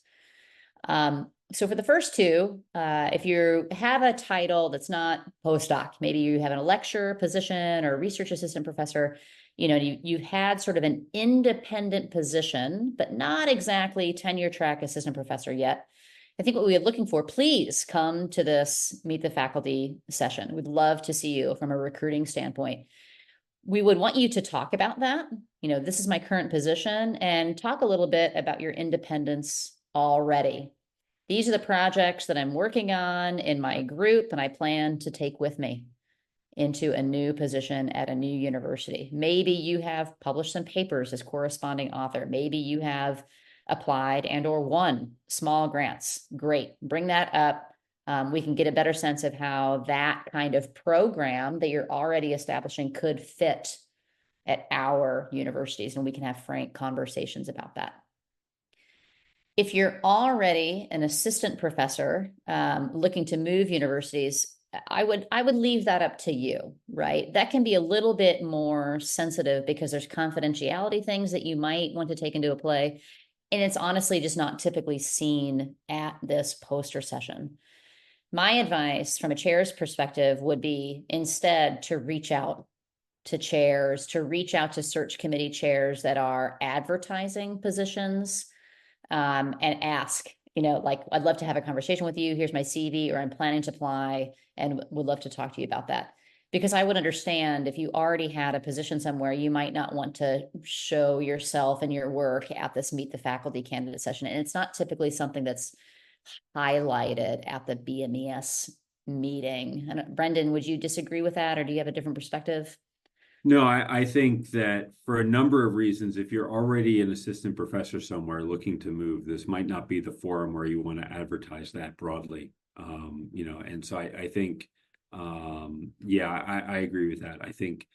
So for the first 2, if you have a title that's not postdoc, maybe you have a lecturer position or a research assistant professor, you know, you've had sort of an independent position, but not exactly tenure track assistant professor yet. I think what we are looking for, please come to this Meet the Faculty session. We'd love to see you from a recruiting standpoint. We would want you to talk about that. You know, this is my current position, and talk a little bit about your independence already. These are the projects that I'm working on in my group and I plan to take with me into a new position at a new university. Maybe you have published some papers as corresponding author. Maybe you have applied and or won small grants. Great, bring that up. We can get a better sense of how that kind of program that you're already establishing could fit at our universities, and we can have frank conversations about that. If you're already an assistant professor looking to move universities, I would leave that up to you, right? That can be a little bit more sensitive because there's confidentiality things that you might want to take into play. And it's honestly just not typically seen at this poster session. My advice from a chair's perspective would be instead to reach out to chairs, to reach out to search committee chairs that are advertising positions, and ask, you know, like, I'd love to have a conversation with you. Here's my CV, or I'm planning to apply and would love to talk to you about that. Because I would understand if you already had a position somewhere, you might not want to show yourself and your work at this Meet the Faculty candidate session. And it's not typically something that's highlighted at the BMES meeting. And Brendan, would you disagree with that, or do you have a different perspective? No, I think that for a number of reasons, if you're already an assistant professor somewhere looking to move, this might not be the forum where you want to advertise that broadly. You know, and so I think, yeah, I agree with that. I think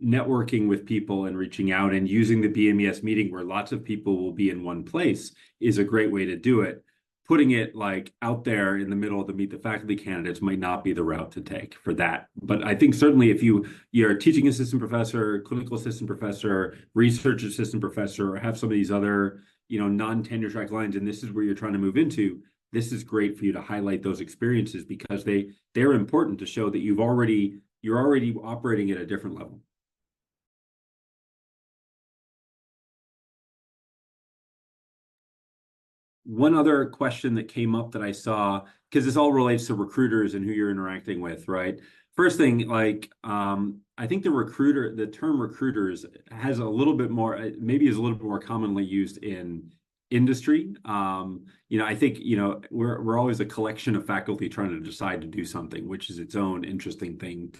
networking with people and reaching out and using the BMES meeting where lots of people will be in one place is a great way to do it. Putting it like out there in the middle of the Meet the Faculty candidates might not be the route to take for that. But I think certainly if you're a teaching assistant professor, clinical assistant professor, research assistant professor, or have some of these other, you know, non-tenure track lines, and this is where you're trying to move into, this is great for you to highlight those experiences because they're important to show that you're already operating at a different level. One other question that came up that I saw, because this all relates to recruiters and who you're interacting with, right? First thing, like, I think the term recruiters has a little bit more, maybe is a little bit more commonly used in industry. You know, I think, you know, we're always a collection of faculty trying to decide to do something, which is its own interesting thing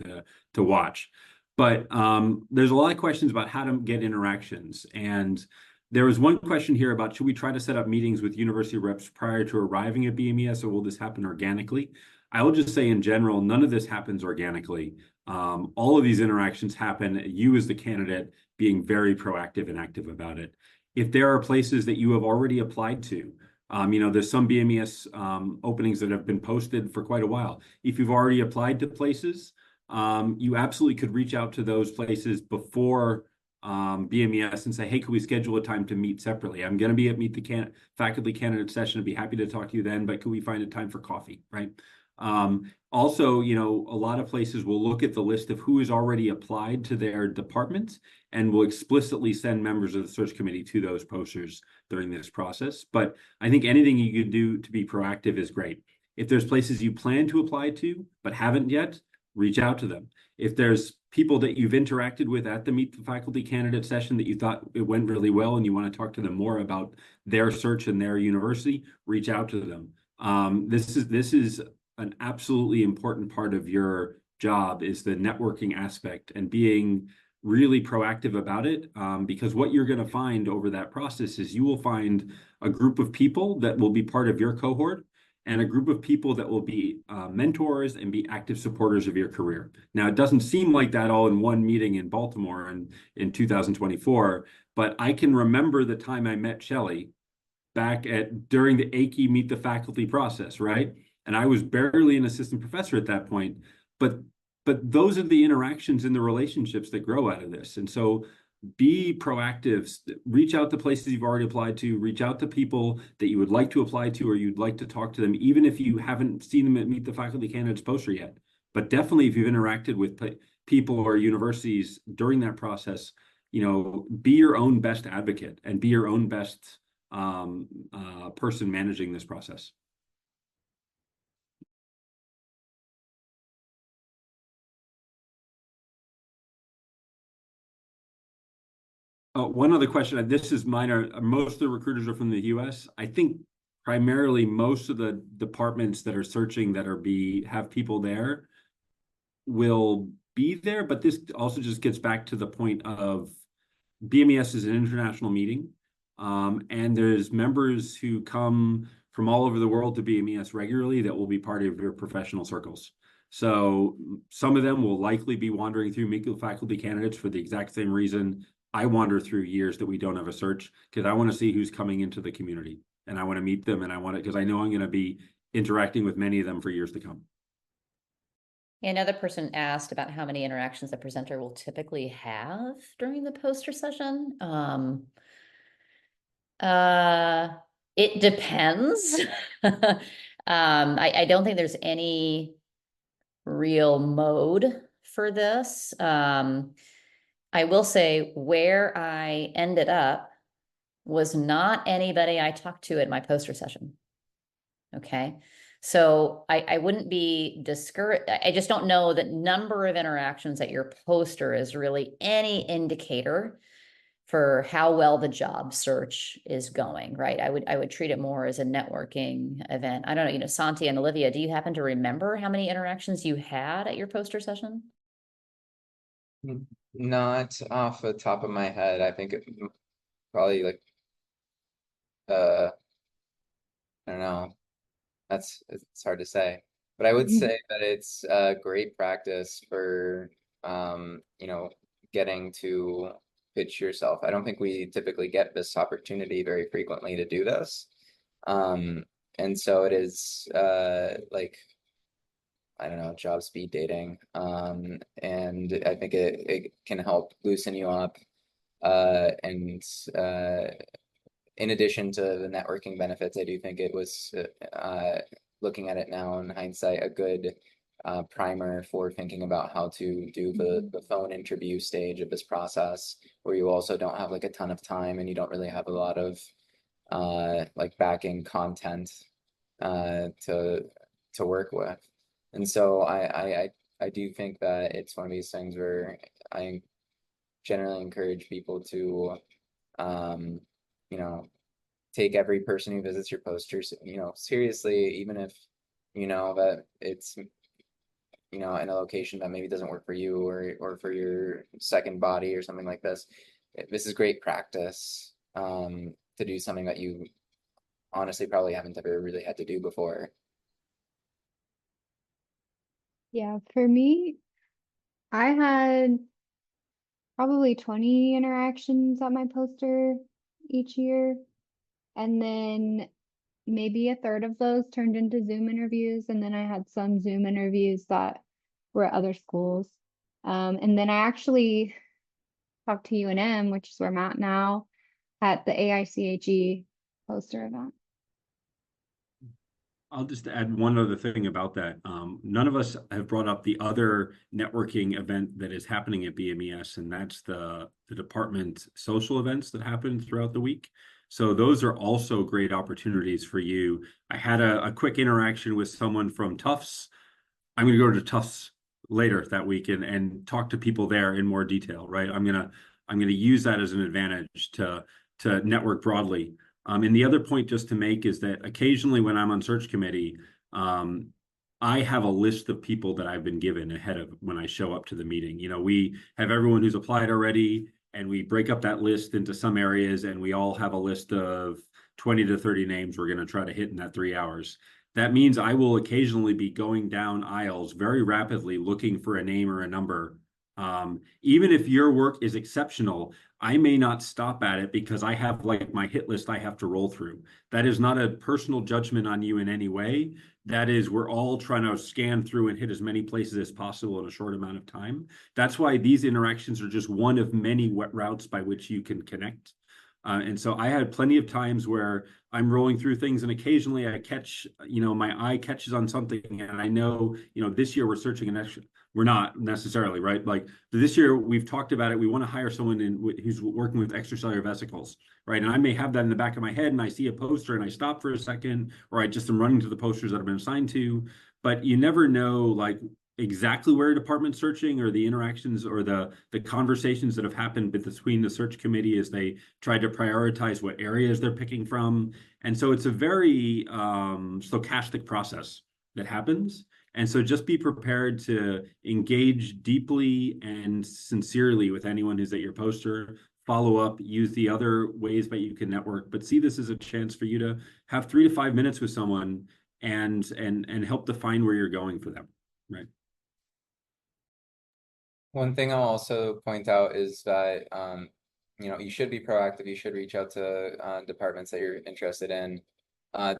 to watch. But there's a lot of questions about how to get interactions. And there was one question here about, should we try to set up meetings with university reps prior to arriving at BMES, or will this happen organically? I will just say in general, none of this happens organically. All of these interactions happen, you as the candidate being very proactive and active about it. If there are places that you have already applied to, you know, there's some BMES openings that have been posted for quite a while. If you've already applied to places, you absolutely could reach out to those places before BMES and say, hey, could we schedule a time to meet separately? I'm going to be at Meet the Faculty candidate session. I'd be happy to talk to you then, but could we find a time for coffee, right? Also, you know, a lot of places will look at the list of who has already applied to their departments and will explicitly send members of the search committee to those posters during this process. But I think anything you can do to be proactive is great. If there's places you plan to apply to but haven't yet, reach out to them. If there's people that you've interacted with at the Meet the Faculty candidate session that you thought it went really well and you want to talk to them more about their search and their university, reach out to them. This is an absolutely important part of your job, is the networking aspect and being really proactive about it, because what you're going to find over that process is you will find a group of people that will be part of your cohort and a group of people that will be mentors and be active supporters of your career. Now, it doesn't seem like that all in one meeting in Baltimore in 2024, but I can remember the time I met Shelley back during the AICHE Meet the Faculty process, right? And I was barely an assistant professor at that point, but those are the interactions and the relationships that grow out of this. And so be proactive, reach out to places you've already applied to, reach out to people that you would like to apply to, or you'd like to talk to them, even if you haven't seen them at Meet the Faculty candidates poster yet. But definitely if you've interacted with people or universities during that process, you know, be your own best advocate and be your own best person managing this process. One other question, this is minor. Most of the recruiters are from the US. I think primarily most of the departments that are searching that have people there will be there, but this also just gets back to the point of BMES is an international meeting, and there's members who come from all over the world to BMES regularly that will be part of your professional circles. So some of them will likely be wandering through Meet the Faculty candidates for the exact same reason I wander through years that we don't have a search, because I want to see who's coming into the community and I want to meet them, and I want to, because I know I'm going to be interacting with many of them for years to come. Another person asked about how many interactions a presenter will typically have during the poster session. It depends. I don't think there's any real mode for this. I will say where I ended up was not anybody I talked to at my poster session. Okay. So I wouldn't be discouraged. I just don't know that number of interactions at your poster is really any indicator for how well the job search is going, right? I would treat it more as a networking event. I don't know, you know, Santi and Olivia, do you happen to remember how many interactions you had at your poster session? Not off the top of my head. I think probably like I don't know. It's hard to say. But I would say that it's great practice for you know, getting to pitch yourself. I don't think we typically get this opportunity very frequently to do this. And so it is like, I don't know, job speed dating. And I think it can help loosen you up. And in addition to the networking benefits, I do think it was, looking at it now in hindsight, a good primer for thinking about how to do the phone interview stage of this process, where you also don't have like a ton of time and you don't really have a lot of like backing content to work with. And so I do think that it's one of these things where I generally encourage people to you know, take every person who visits your posters, you know, seriously, even if you know that it's, you know, in a location that maybe doesn't work for you, or for your second body or something like this. This is great practice to do something that you honestly probably haven't ever really had to do before. Yeah, for me, I had probably 20 interactions at my poster each year. And then maybe a third of those turned into Zoom interviews. And then I had some Zoom interviews that were at other schools. And then I actually talked to UNM, which is where I'm at now, at the AICHE poster event. I'll just add one other thing about that. None of us have brought up the other networking event that is happening at BMES, and that's the department social events that happen throughout the week. So those are also great opportunities for you. I had a quick interaction with someone from Tufts. I'm going to go to Tufts later that week and talk to people there in more detail, right? I'm gonna use that as an advantage to network broadly. And the other point just to make is that occasionally when I'm on search committee, I have a list of people that I've been given ahead of when I show up to the meeting. You know, we have everyone who's applied already, and we break up that list into some areas, and we all have a list of 20 to 30 names we're going to try to hit in that 3 hours. That means I will occasionally be going down aisles very rapidly looking for a name or a number. Even if your work is exceptional, I may not stop at it because I have like my hit list I have to roll through. That is not a personal judgment on you in any way. That is, we're all trying to scan through and hit as many places as possible in a short amount of time. That's why these interactions are just one of many routes by which you can connect. And so I had plenty of times where I'm rolling through things and occasionally I catch, my eye catches on something and I know, this year we're searching an extra, we're not necessarily, right? Like this year we've talked about it. We want to hire someone who's working with extracellular vesicles, right? And I may have that in the back of my head and I see a poster and I stop for a second, or I just am running to the posters that I've been assigned to, but you never know, like, exactly where a department's searching or the interactions or the conversations that have happened between the search committee as they try to prioritize what areas they're picking from. And so it's a very stochastic process that happens. And so just be prepared to engage deeply and sincerely with anyone who's at your poster, follow up, use the other ways that you can network, but see this as a chance for you to have 3 to 5 minutes with someone and help define where you're going for them, right? One thing I'll also point out is that you should be proactive. You should reach out to departments that you're interested in.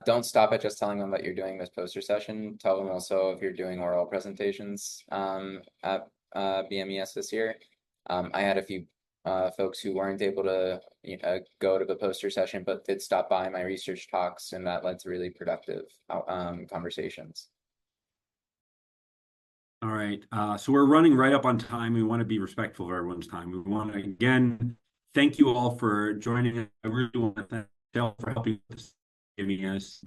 Don't stop at just telling them that you're doing this poster session. Tell them also if you're doing oral presentations at BMES this year. I had a few folks who weren't able to go to the poster session, but did stop by my research talks, and that led to really productive conversations. All right, so we're running right up on time. We want to be respectful of everyone's time. We want to, again, thank you all for joining us. I really want to thank Michelle for helping us, giving us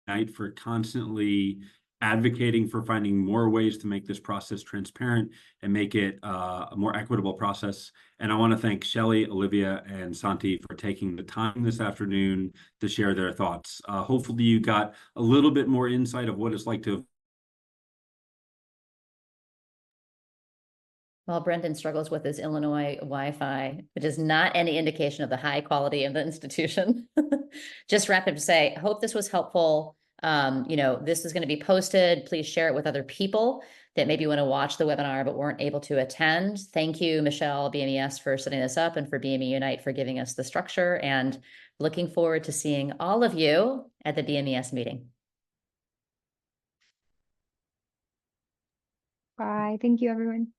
night for constantly advocating for finding more ways to make this process transparent and make it a more equitable process. And I want to thank Shelley, Olivia, and Santi for taking the time this afternoon to share their thoughts. Hopefully you got a little bit more insight of what it's like to Well, Brendan struggles with his Illinois Wi-Fi, which is not any indication of the high quality of the institution. Just rapid to say, hope this was helpful. This is going to be posted. Please share it with other people that maybe want to watch the webinar but weren't able to attend. Thank you, Michelle, BMES, for setting this up, and for BME Unite for giving us the structure, and looking forward to seeing all of you at the BMES meeting. Bye. Thank you, everyone.